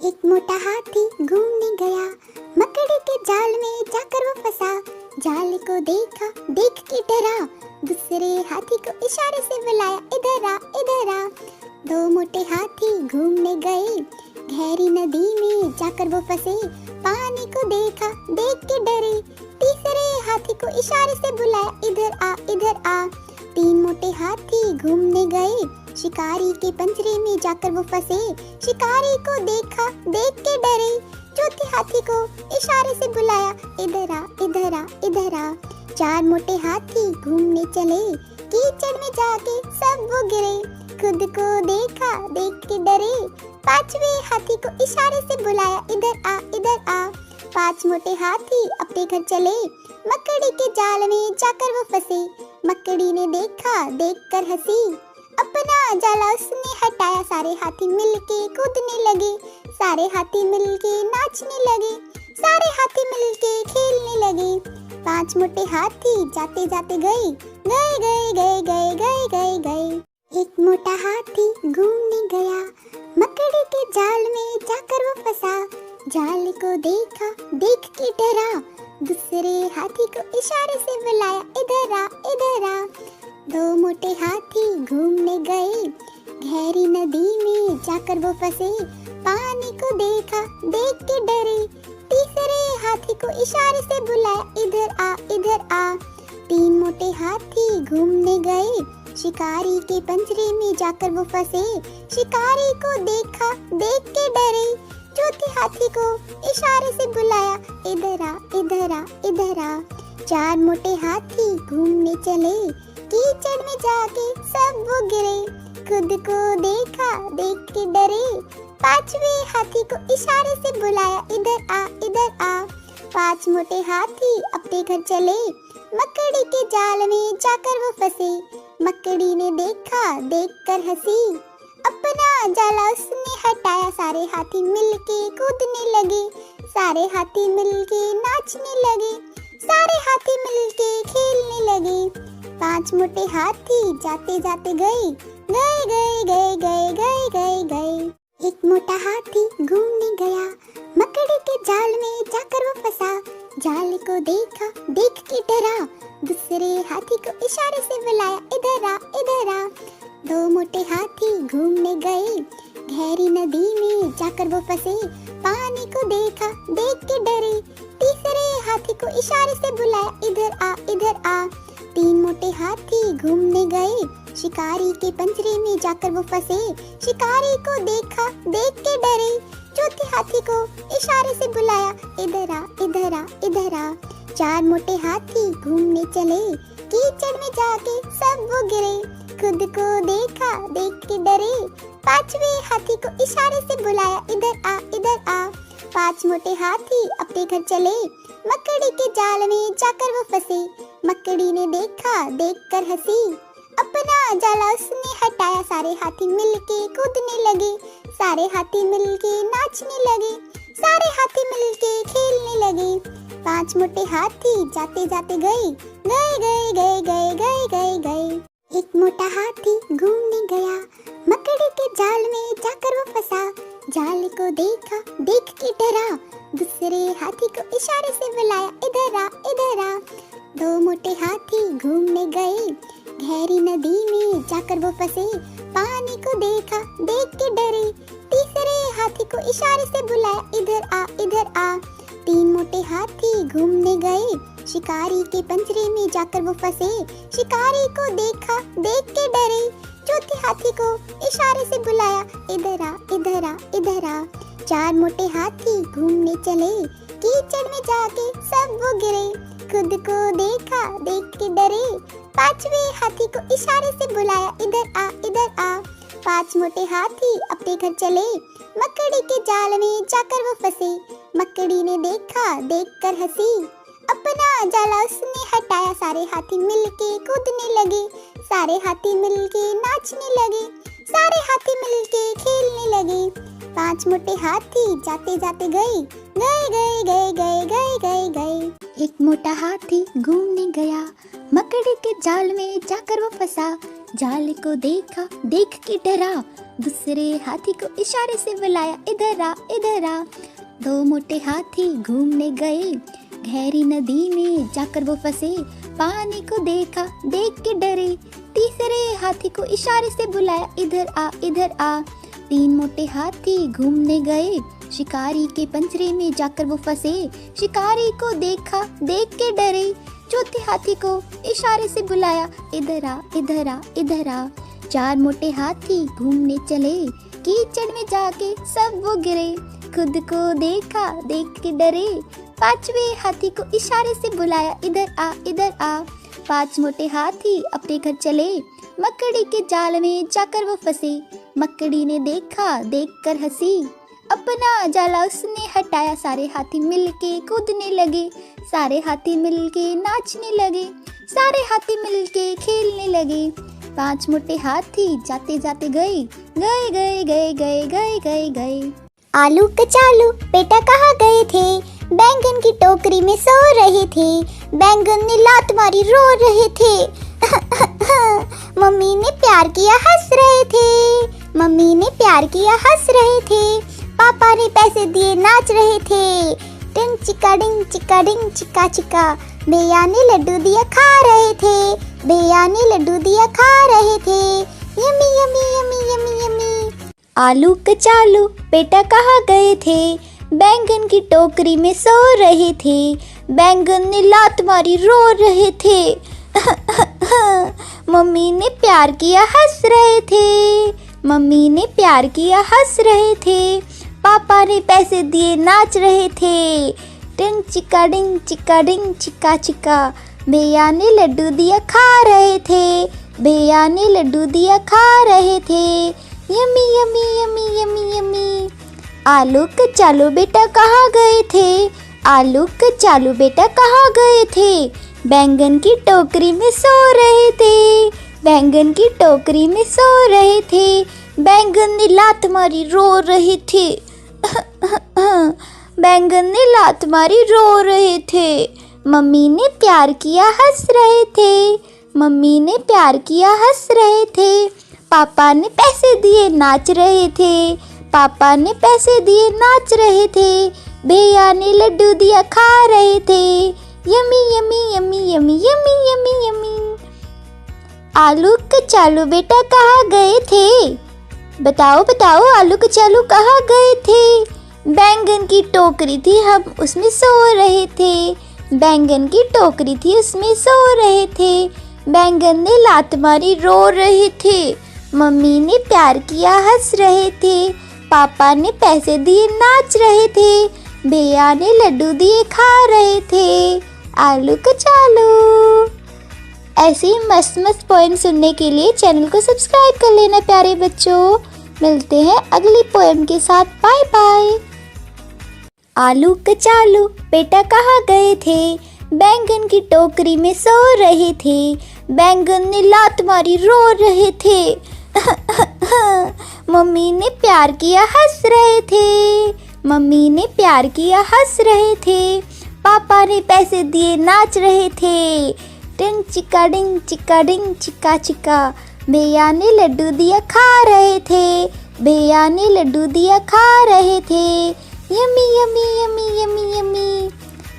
एक मोटा हाथी घूमने गया, मकड़ी के जाल में जाकर वो फंसा। जाल को देखा, देख के डरा, दूसरे हाथी को इशारे से बुलाया, इधर आ इधर आ। दो मोटे हाथी घूमने गए, गहरी नदी में जाकर वो फंसे। पानी को देखा, देख के डरे, तीसरे हाथी को इशारे से बुलाया, इधर आ इधर आ। तीन मोटे हाथी घूमने गए, शिकारी के पंजरे में जाकर वो फंसे। शिकारी को देखा, देख के डरे, चौथे हाथी को इशारे से बुलाया, इधर आ इधर आ इधर आ। चार मोटे हाथी घूमने चले, कीचड़ में जाके सब वो गिरे। खुद को देखा, देख के डरे, पांचवे हाथी को इशारे से बुलाया, इधर आ इधर आ। पांच मोटे हाथी अपने घर चले, मकड़ी के जाल में जाकर वो फंसे। मकड़ी ने देखा, देखकर हंसी, अपना जाला उसने हटाया। सारे हाथी मिलके कूदने लगे, सारे हाथी मिलके नाचने लगे, सारे हाथी मिलके खेलने लगे। पांच मोटे हाथी जाते जाते गए, गए गए गए गए गए गए गए। एक मोटा हाथी घूमने गया, मकड़ी के जाल में जाकर वो फंसा। जाल को देखा, देख के डरा, दूसरे हाथी को इशारे से बुलाया, इधर आ इधर आ। दो मोटे हाथी घूमने गए, गहरी नदी में जाकर वो फंसे। पानी को देखा, देख के डरे, तीसरे हाथी को इशारे से बुलाया, इधर आ इधर आ। तीन मोटे हाथी घूमने गए, शिकारी के पंजरे में जाकर वो फंसे। शिकारी को देखा, देख के डरे, चौथे हाथी को इशारे से बुलाया, इधर आ इधर आ इधर आ। चार मोटे हाथी घूमने चले, कीचड़ में जाके सब वो गिरे। खुद को देखा, देख के डरे, पांचवे हाथी को इशारे से बुलाया, इधर आ इधर आ। पांच मोटे हाथी अपने घर चले, मकड़ी के जाल में जाकर वो फंसे। मकड़ी ने देखा, देखकर हंसी, अपना जाला उसने हटाया। सारे हाथी मिलके कूदने लगे, सारे हाथी मिलके नाचने लगे, सारे हाथी मिलके खेलने लगे। पांच मोटे हाथी जाते जाते गए, गए गए गए गए गए गए गए। एक मोटा हाथी घूमने गया, मकड़ी के जाल में जाकर वो फंसा। जाल को देखा, देख के डरा, दूसरे हाथी को इशारे से बुलाया, इधर आ इधर आ। दो मोटे हाथी घूमने गए, गहरी नदी में जाकर वो फंसे। पानी को देखा, देख के डरे, तीसरे हाथी को इशारे से बुलाया, इधर आ इधर आ। तीन मोटे हाथी घूमने गए, शिकारी के पंजरे में जाकर वो फंसे। शिकारी को देखा, देख के डरे, चौथे हाथी को इशारे से बुलाया, इधर आ इधर आ इधर आ। चार मोटे हाथी घूमने चले, कीचड़ में जाके सब वो गिरे। खुद को देखा, देख के डरे, पांचवे हाथी को इशारे से बुलाया, इधर आ इधर आ। पांच मोटे हाथी अपने घर चले, मकड़ी के जाल में जाकर वो फंसे। मकड़ी ने देखा, देखकर हंसी, अपना जाला उसने हटाया। सारे हाथी मिलके कूदने लगे, सारे हाथी मिलके नाचने लगे, सारे हाथी मिलके खेलने लगे। पांच मोटे हाथी जाते जाते गए, गए गए गए गए गए गए गए। एक मोटा हाथी घूमने गया, मकड़ी के जाल में जाकर वो फंसा। जाल को देखा, देख के डरा, दूसरे हाथी को इशारे से बुलाया, इधर आ इधर आ। दो मोटे हाथी घूमने गए, गहरी नदी में जाकर वो फंसे। पानी को देखा, देख के डरे, तीसरे हाथी को इशारे से बुलाया, इधर आ इधर आ। तीन मोटे हाथी घूमने गए, शिकारी के पंजरे में जाकर वो फंसे। शिकारी को देखा, देख के डरे, चौथे हाथी को इशारे से बुलाया, इधर आ इधर आ इधर आ। चार मोटे हाथी घूमने चले, कीचड़ में जाके सब वो गिरे। खुद को देखा, देख के डरे, पांचवे हाथी को इशारे से बुलाया, इधर आ इधर आ। पांच मोटे हाथी अपने घर चले, मकड़ी के जाल में जाकर वो फंसे। मकड़ी ने देखा, देखकर हंसी, अपना जाला उसने हटाया। सारे हाथी मिलके कूदने लगे, सारे हाथी मिलके नाचने लगे, सारे हाथी मिलके खेलने लगे। पांच मोटे हाथी जाते जाते गए, गए गए गए गए गए गए गए। एक मोटा हाथी घूमने गया, मकड़ी के जाल में जाकर वो फंसा। जाल को देखा, देख के डरा, दूसरे हाथी को इशारे से बुलाया, इधर आ इधर आ। दो मोटे हाथी घूमने गए, गहरी नदी में जाकर वो फंसे। पानी को देखा, देख के डरे। तीसरे हाथी को इशारे से बुलाया, इधर आ इधर आ। तीन मोटे हाथी घूमने गए, शिकारी के पंजरे में जाकर वो फंसे। शिकारी को देखा, देख के डरे। चौथे हाथी को इशारे से बुलाया, इधर आ इधर आ इधर आ। चार मोटे हाथी घूमने चले, कीचड़ में जाके सब वो गिरे। खुद को देखा, देख के डरे। पांचवे हाथी को इशारे से बुलाया, इधर आ इधर आ। पांच मोटे हाथी अपने घर चले, मकड़ी के जाल में जाकर वो फंसे। मकड़ी ने देखा, देखकर हंसी। अपना जाला उसने हटाया, सारे हाथी मिलके कूदने लगे। सारे हाथी मिलके नाचने लगे, सारे हाथी मिलके खेलने लगे। पांच मोटे हाथी जाते जाते गए, गए गए गए गए गए गए गए। आलू कचालू बेटा कहाँ गए थे? बैंगन की टोकरी में सो रहे थे। बैंगन ने लात मारी, रो रहे थे। मम्मी ने प्यार किया, हंस रहे थे। मम्मी ने प्यार किया, हंस रहे थे। पापा ने पैसे दिए, नाच रहे थे। टिंग चिका डिंग चिका डिंग चिका चिका। भैया ने लड्डू दिया, खा रहे थे। भैया ने लड्डू दिया, खा रहे थे। Yummy yummy yummy yummy yummy. आलू कचालू बेटा कहाँ गए थे? बैंगन की टोकरी में सो रहे थे। बैंगन ने लात मारी, रो रहे थे। मम्मी ने प्यार किया, हंस रहे थे। मम्मी ने प्यार किया, हंस रहे थे। पापा ने पैसे दिए, नाच रहे थे। टिंग चिका डिंग चिका डिंग चिका चिका। भैया ने लड्डू दिया, खा रहे थे। भैया ने लड्डू दिया, खा रहे थे। Yummy yummy yummy yummy yummy. आलू कचालू बेटा कहाँ गए थे? आलू कचालू बेटा कहाँ गए थे? बैंगन की टोकरी में सो रहे थे। बैंगन की टोकरी में सो रहे थे। बैंगन ने लात मारी, रो रहे थे। बैंगन ने लात मारी, रो रहे थे। मम्मी ने प्यार किया, हंस रहे थे। मम्मी ने प्यार किया, हंस रहे थे। पापा ने पैसे दिए, नाच रहे थे। पापा ने पैसे दिए, नाच रहे थे। भैया ने लड्डू दिया, खा रहे थे। Yummy yummy yummy yummy yummy yummy yummy. आलू कचालू बेटा कहाँ गए थे? बताओ बताओ, आलू कचालू कहाँ गए थे? बैंगन की टोकरी थी, हम उसमें सो रहे थे। बैंगन की टोकरी थी, उसमें सो रहे थे। बैंगन ने लात मारी, रो रहे थे। मम्मी ने प्यार किया, हंस रहे थे। पापा ने पैसे दिए, नाच रहे थे। भैया ने लड्डू दिए, खा रहे थे। आलू कचालू। ऐसे ही मस्त मस्त पोएम सुनने के लिए चैनल को सब्सक्राइब कर लेना प्यारे बच्चों। मिलते हैं अगली पोएम के साथ। Bye bye. आलू कचालू बेटा कहाँ गए थे? बैंगन की टोकरी में सो रहे थे। बैंगन ने लात मारी, रो रहे थे। मम्मी ने प्यार किया, हंस रहे थे। मम्मी ने प्यार किया, हंस रहे थे। पापा ने पैसे दिए, नाच रहे थे। टिंग चिका डिंग चिका डिंग चिका चिका। भैया ने लड्डू दिया, खा रहे थे। भैया ने लड्डू दिया, खा रहे थे। Yummy yummy yummy yummy yummy.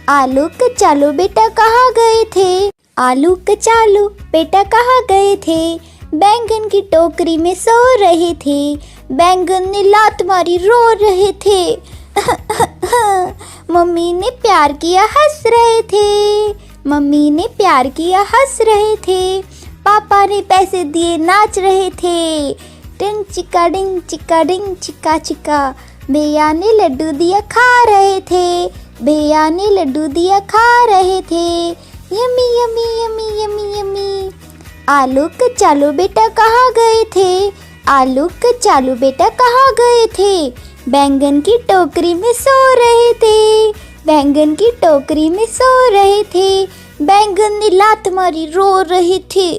आलू कचालू बेटा कहाँ गए थे? आलू कचालू बेटा कहाँ गए थे? बैंगन की टोकरी में सो रहे थे। बैंगन ने लात मारी, रो रहे थे। मम्मी ने प्यार किया, हंस रहे थे। मम्मी ने प्यार किया, हंस रहे थे। पापा ने पैसे दिए, नाच रहे थे। टिंग चिका डिंग चिका डिंग चिका चिका। भैया ने लड्डू दिया, खा रहे थे। भैया ने लड्डू दिया, खा रहे थे। Yummy yummy yummy yummy yummy. आलू कचालू बेटा कहाँ गए थे? आलू कचालू बेटा कहाँ गए थे? बैंगन की टोकरी में सो रहे थे। बैंगन की टोकरी में सो रहे थे। बैंगन ने लात मारी, रो रहे थे।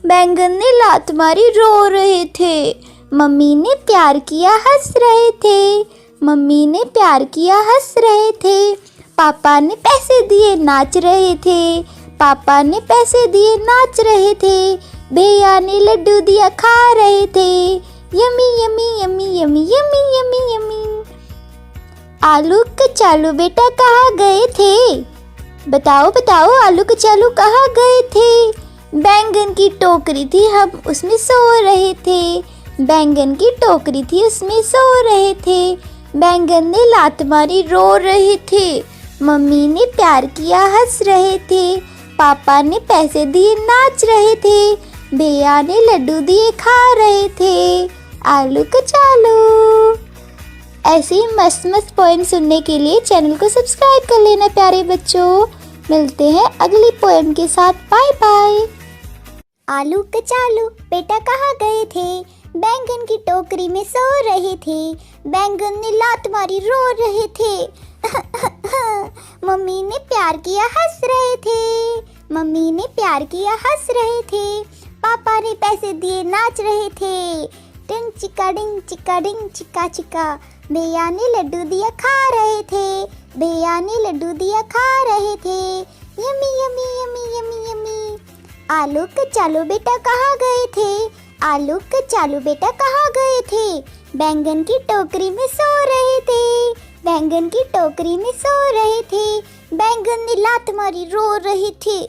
बैंगन ने लात मारी, रो रहे थे। मम्मी ने प्यार किया, हंस रहे थे। मम्मी ने प्यार किया, हंस रहे थे। पापा ने पैसे दिए, नाच रहे थे। पापा ने पैसे दिए, नाच रहे थे। भैया ने लड्डू दिया खा रहे थे। Yummy yummy yummy yummy yummy yummy yummy. आलू कचालू बेटा कहाँ गए थे? बताओ बताओ आलू कचालू कहाँ गए थे? बैंगन की टोकरी थी, हम उसमें सो रहे थे। बैंगन की टोकरी थी, उसमें सो रहे थे। बैंगन ने लात मारी, रो रहे थे। मम्मी ने प्यार किया, हंस रहे थे। पापा ने पैसे दिए, नाच रहे थे। भैया ने लड्डू दिए, खा रहे थे। आलू कचालू। ऐसे ही मस्त मस्त पोएम सुनने के लिए चैनल को सब्सक्राइब कर लेना प्यारे बच्चों। मिलते हैं अगली पोएम के साथ। Bye bye. आलू कचालू बेटा कहाँ गए थे? बैंगन की टोकरी में सो रहे थे। बैंगन ने लात मारी, रो रहे थे। मम्मी ने प्यार किया, हंस रहे थे। मम्मी ने प्यार किया, हंस रहे थे। पापा ने पैसे दिए, नाच रहे थे। टिंग चिका डिंग चिका डिंग चिका चिका। भैया ने लड्डू दिया, खा रहे थे। भैया ने लड्डू दिया, खा रहे थे। Yummy yummy yummy yummy yummy. आलू कचालू बेटा कहाँ गए थे? आलू कचालू बेटा कहाँ गए थे? बैंगन की टोकरी में सो रहे थे। बैंगन की टोकरी में सो रहे थे। बैंगन ने लात मारी, रो रहे थे।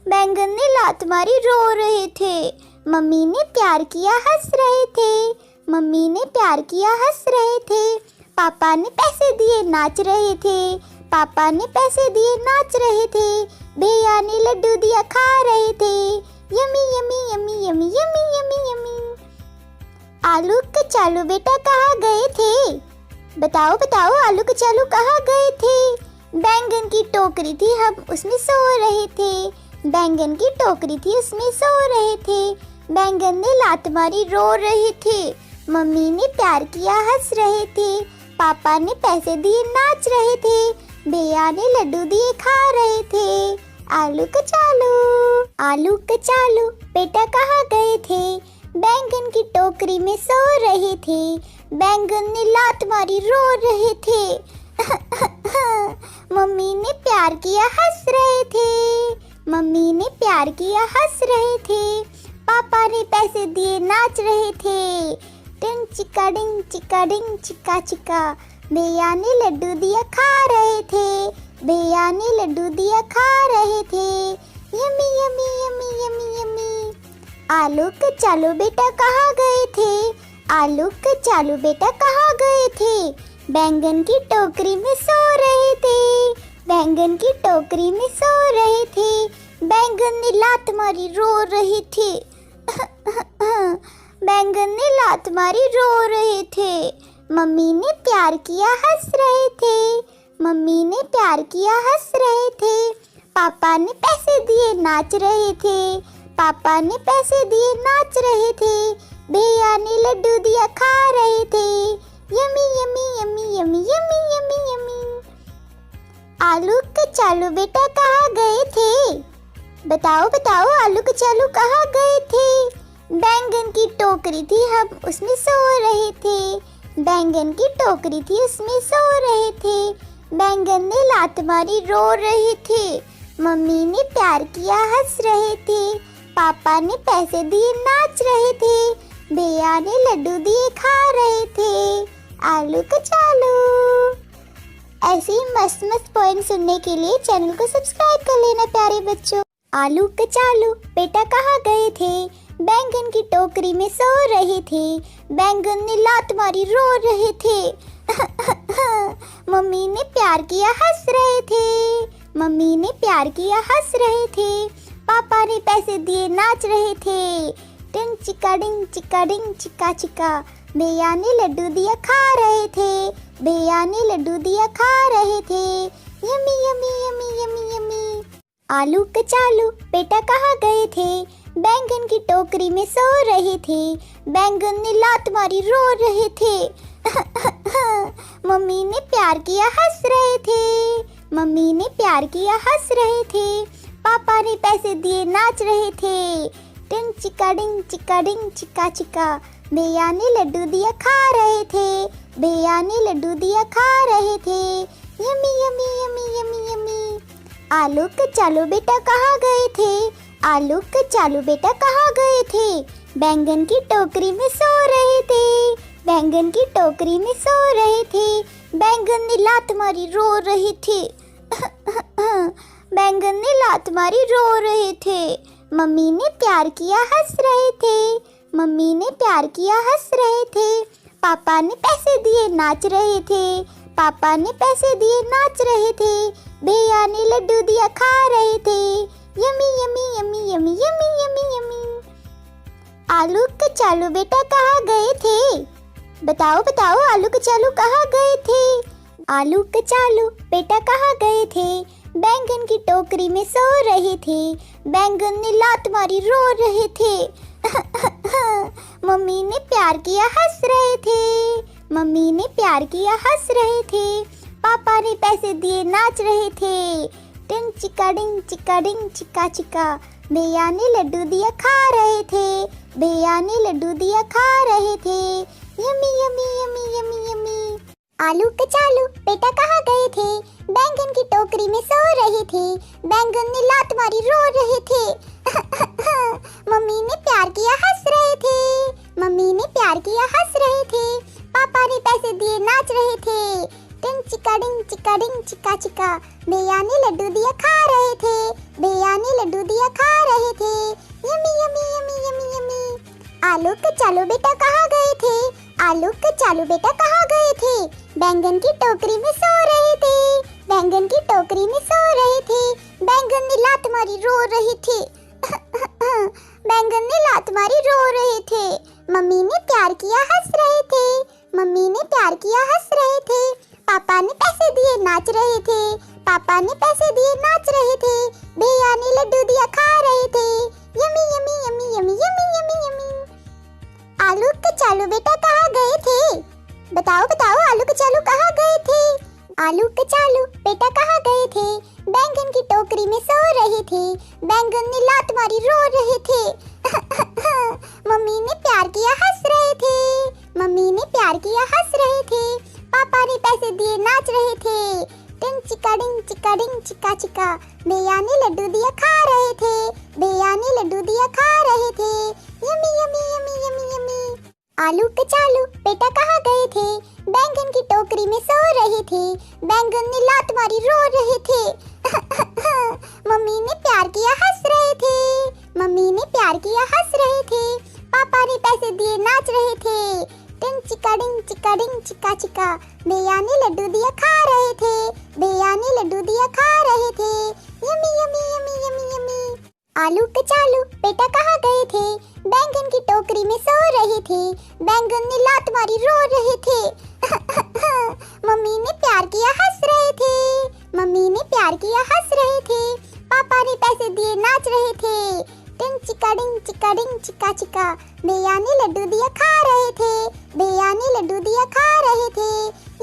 बैंगन ने लात मारी, रो रहे थे। मम्मी ने प्यार किया, हंस रहे थे। मम्मी ने प्यार किया, हंस रहे थे। पापा ने पैसे दिए, नाच रहे थे। पापा ने पैसे दिए, नाच रहे थे। भैया ने लड्डू दिया, खा रहे थे। Yummy yummy yummy yummy yummy yummy yummy. आलू कचालू बेटा कहाँ गए थे? बताओ बताओ आलू कचालू कहाँ गए थे? बैंगन की टोकरी थी, हम उसमें सो रहे थे। बैंगन की टोकरी थी, उसमें सो रहे थे। बैंगन ने लात मारी, रो रहे थे। मम्मी ने प्यार किया, हंस रहे थे। पापा ने पैसे दिए, नाच रहे थे। भैया ने लड्डू दिए, खा रहे थे। आलू कचालू। आलू कचालू बेटा कहाँ गए थे? बैंगन की टोकरी में सो रहे थे। बैंगन ने लात मारी, रो रहे थे। मम्मी ने प्यार किया, हंस रहे थे। मम्मी ने प्यार किया, हंस रहे थे। पापा ने पैसे दिए, नाच रहे थे। टिंग चिका डिंग चिका डिंग चिका चिका। भैया ने लड्डू दिया, खा रहे थे। भैया ने लड्डू दिया, खा रहे थे। Yummy yummy yummy yummy yummy. आलू कचालू बेटा कहाँ गए थे? आलू कचालू बेटा कहाँ गए थे? बैंगन की टोकरी में सो रहे थे। बैंगन की टोकरी में सो रहे थे। बैंगन ने लात मारी, रो रहे थे। बैंगन ने लात मारी, रो रहे थे। मम्मी ने प्यार किया, हंस रहे थे। मम्मी ने प्यार किया, हंस रहे थे। पापा ने पैसे दिए, नाच रहे थे। पापा ने पैसे दिए, नाच रहे थे। भैया ने लड्डू दिया, खा रहे थे। Yummy yummy yummy yummy yummy yummy yummy. आलू कचालू बेटा कहाँ गए थे? बताओ बताओ आलू कचालू कहाँ गए थे? बैंगन की टोकरी थी, हम उसमें सो रहे थे। बैंगन की टोकरी थी, उसमें सो रहे थे। बैंगन ने लात मारी, रो रहे थे। मम्मी ने प्यार किया, हंस रहे थे। पापा ने पैसे दिए, नाच रहे थे। भैया ने लड्डू दिए, खा रहे थे। आलू कचालू। ऐसे ही मस्त मस्त पोएम सुनने के लिए चैनल को सब्सक्राइब कर लेना प्यारे बच्चों। आलू कचालू बेटा कहाँ गए थे? बैंगन की टोकरी में सो रहे थे। बैंगन ने लात मारी, रो रहे थे। मम्मी ने प्यार किया, हंस रहे थे। मम्मी ने प्यार किया, हंस रहे थे। पापा ने पैसे दिए, नाच रहे थे। टिंग चिका डिंग चिका डिंग चिका चिका। भैया ने लड्डू दिया, खा रहे थे। भैया ने लड्डू दिया, खा रहे थे। Yummy yummy yummy yummy yummy. आलू कचालू बेटा कहाँ गए थे? बैंगन की टोकरी में सो रहे थे। बैंगन ने लात मारी, रो रहे थे। मम्मी ने प्यार किया, हंस रहे थे। मम्मी ने प्यार किया, हंस रहे थे। पापा ने पैसे दिए, नाच रहे थे। टिंग चिका डिंग चिका डिंग चिका चिका। भैया ने लड्डू दिया, खा रहे थे। भैया ने लड्डू दिया, खा रहे थे। Yummy yummy yummy yummy yummy. आलू कचालू बेटा कहाँ गए थे? आलू कचालू बेटा कहाँ गए थे? बैंगन की टोकरी में सो रहे थे। बैंगन की टोकरी में सो रहे थे। बैंगन ने लात मारी रो रहे थे। बैंगन ने लात मारी रो रहे थे। मम्मी ने प्यार किया हंस रहे थे। मम्मी ने प्यार किया हंस रहे थे। पापा ने पैसे दिए नाच रहे थे। पापा ने पैसे दिए नाच रहे थे। भैया ने लड्डू दिया खा रहे थे। Yummy yummy yummy yummy yummy yummy yummy. आलू कचालू बेटा कहाँ गए थे? बताओ बताओ आलू कचालू कहाँ गए थे? आलू कचालू बेटा कहाँ गए थे? बैंगन की टोकरी में सो रहे थे। बैंगन ने लात मारी रो रहे थे। मम्मी ने प्यार किया हंस रहे थे। मम्मी ने प्यार किया हंस रहे थे। पापा ने पैसे दिए नाच रहे थे। टिंग चिका डिंग चिका डिंग चिका चिका। भैया ने लड्डू दिया खा रहे थे। भैया ने लड्डू दिया खा रहे थे। Yummy yummy yummy yummy yummy. आलू कचालू बेटा कहाँ गए थे? बैंगन की टोकरी में सो रहे थे। बैंगन ने लात मारी रो रहे थे। मम्मी ने प्यार किया हंस रहे थे। मम्मी ने प्यार किया हंस रहे थे। पापा ने पैसे दिए नाच रहे थे। टिंग चिका डिंग चिका डिंग चिका चिका। भैया ने लड्डू दिया खा रहे थे। भैया ने लड्डू दिया खा रहे थे। Yummy yummy yummy yummy yummy. आलू कचालू बेटा कहाँ गए थे? आलू कचालू बेटा कहाँ गए थे? बैंगन की टोकरी में सो रहे थे। बैंगन की टोकरी में सो रहे थे। बैंगन ने लात मारी रो रहे थे। बैंगन ने लात मारी रो रहे थे। मम्मी ने प्यार किया हंस रहे थे। मम्मी ने प्यार किया हंस रहे थे। पापा ने पैसे दिए नाच रहे थे। पापा ने पैसे दिए नाच रहे थे। भैया ने लड्डू दिया खा रहे थे। Yummy yummy yummy yummy yummy yummy yummy. आलू कचालू बेटा कहाँ गए थे? बताओ बताओ आलू कचालू कहाँ गए थे? आलू कचालू बेटा कहाँ गए थे? बैंगन की टोकरी में सो रहे थे। बैंगन ने लात मारी रो रहे थे। मम्मी ने प्यार किया हंस रहे थे। मम्मी ने प्यार किया हंस रहे थे। पापा ने पैसे दिए नाच रहे थे। टिंग चिका डिंग चिका डिंग चिका चिका। भैया ने लड्डू दिया खा रहे थे। भैया ने लड्डू दिया खा रहे थे। Yummy yummy yummy yummy yummy. आलू कचालू बेटा कहाँ गए थे? बैंगन की टोकरी में सो रहे थे। बैंगन ने लात मारी रो रहे थे। मम्मी ने प्यार किया हंस रहे थे। मम्मी ने प्यार किया हंस रहे थे। पापा ने पैसे दिए नाच रहे थे। टिंग चिका डिंग चिका डिंग चिका चिका। भैया ने लड्डू दिया खा रहे थे। भैया ने लड्डू दिया खा रहे थे। Yummy yummy yummy yummy yummy. आलू कचालू बेटा कहाँ गए थे? बैंगन की टोकरी में सो रहे थे। बैंगन ने लात मारी रो रहे थे। मम्मी ने प्यार किया हंस रहे थे। मम्मी ने प्यार किया हंस रहे थे। पापा ने पैसे दिए नाच रहे थे। टिंग चिका डिंग चिका डिंग चिका चिका। भैया ने लड्डू दिया खा रहे थे। भैया ने लड्डू दिया खा रहे थे।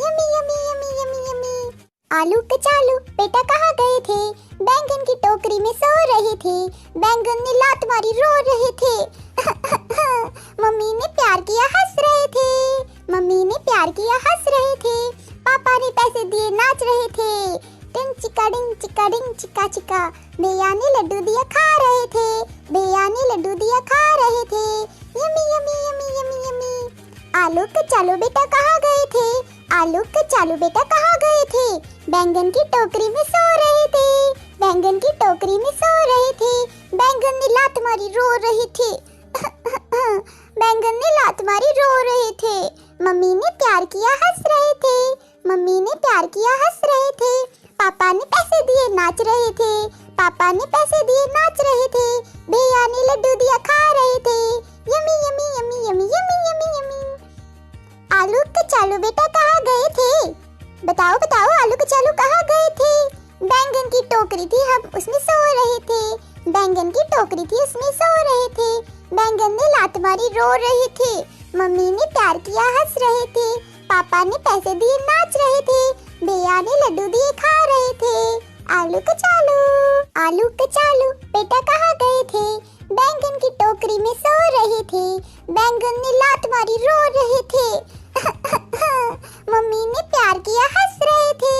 Yummy yummy yummy yummy yummy. आलू कचालू बेटा कहाँ गए थे? बैंगन की टोकरी में सो रहे थे। बैंगन ने लात मारी रो रहे थे। मम्मी ने प्यार किया हंस रहे थे। मम्मी ने प्यार किया हंस रहे थे। पापा ने पैसे दिए नाच रहे थे। टिंग चिका डिंग चिका डिंग चिका चिका। भैया ने लड्डू दिया खा रहे थे। भैया ने लड्डू दिया खा रहे थे। Yummy yummy yummy yummy yummy. आलू कचालू बेटा कहाँ गए थे? आलू कचालू बेटा कहाँ गए थे? बैंगन की टोकरी में सो रहे थे। बैंगन की टोकरी में सो रहे थे। बैंगन ने लात मारी रो रहे थे। बैंगन ने लात मारी रो रहे थे। मम्मी ने प्यार किया हंस रहे थे। मम्मी ने प्यार किया हंस रहे थे। पापा ने पैसे दिए नाच रहे थे। पापा ने पैसे दिए नाच रहे थे। भैया ने लड्डू दिया खा रहे थे। Yummy yummy yummy yummy yummy yummy yummy. आलू कचालू बेटा कहाँ गए थे? बताओ बताओ आलू कचालू कहाँ गए थे? बैंगन की टोकरी थी हम उसमें सो रहे थे। बैंगन की टोकरी थी उसमें सो रहे थे। बैंगन ने लात मारी रो रहे थे। मम्मी ने प्यार किया हंस रहे थे। पापा ने पैसे दिए नाच रहे थे। भैया ने लड्डू दिए खा रहे थे। आलू कचालू बेटा कहाँ गए थे? बैंगन की टोकरी में सो रहे थे। बैंगन ने लात मारी रो रहे थे। मम्मी ने प्यार किया हंस रहे थे।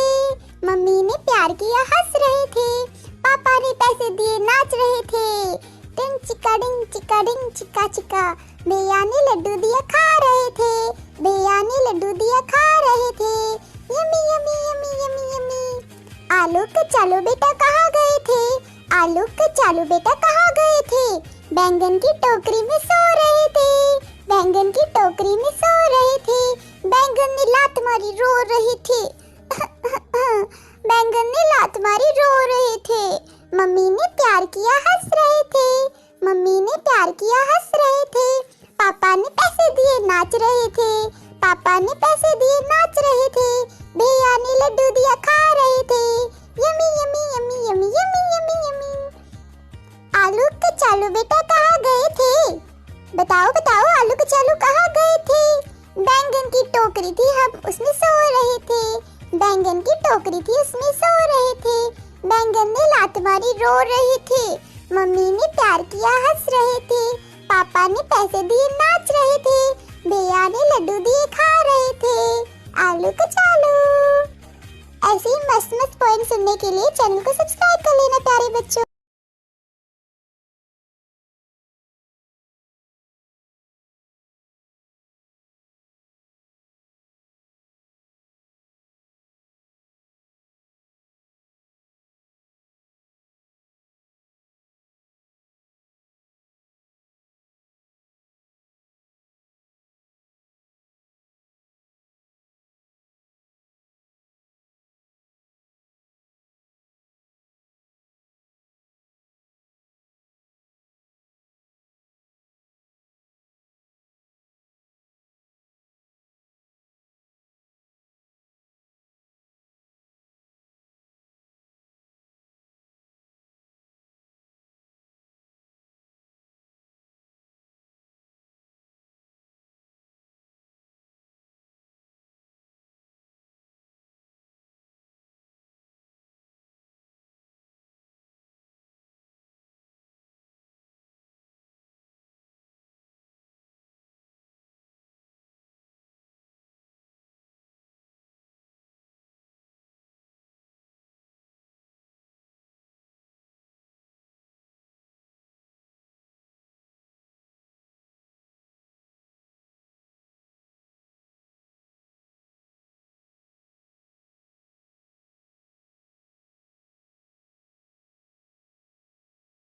मम्मी ने प्यार किया हंस रहे थे। पापा ने पैसे दिए नाच रहे थे। लड्डू दिया खा रहे थे। Yummy yummy yummy yummy yummy. आलू कचालू बेटा कहाँ गए थे? आलू कचालू बेटा कहाँ गए थे? बैंगन की टोकरी में सो रहे थे। बैंगन की टोकरी में सो रहे थे। बैंगन ने लात मारी रो रहे थे। बैंगन ने लात मारी रो रहे थे। मम्मी ने प्यार किया हंस रहे थे। मम्मी ने प्यार किया हंस रहे थे। पापा ने पैसे दिए नाच रहे थे। पापा ने पैसे दिए नाच रहे थे। भैया ने लड्डू दिया खा रहे थे। Yummy yummy yummy yummy yummy yummy yummy. आलू कचालू बेटा कहाँ गए थे? बताओ बताओ आलू कचालू कहाँ गए थे? बैंगन की टोकरी थी, हम उसमें सो रहे थे। बैंगन की टोकरी थी, उसमें सो रहे थे। बैंगन ने लात मारी रो रहे थे। मम्मी ने प्यार किया हंस रहे थे। पापा ने पैसे दिए नाच रहे थे। भैया ने लड्डू दिए खा रहे थे। आलू कचालू। ऐसे ही मस्त मस्त पोएम सुनने के लिए चैनल को सब्सक्राइब कर लेना प्यारे बच्चों।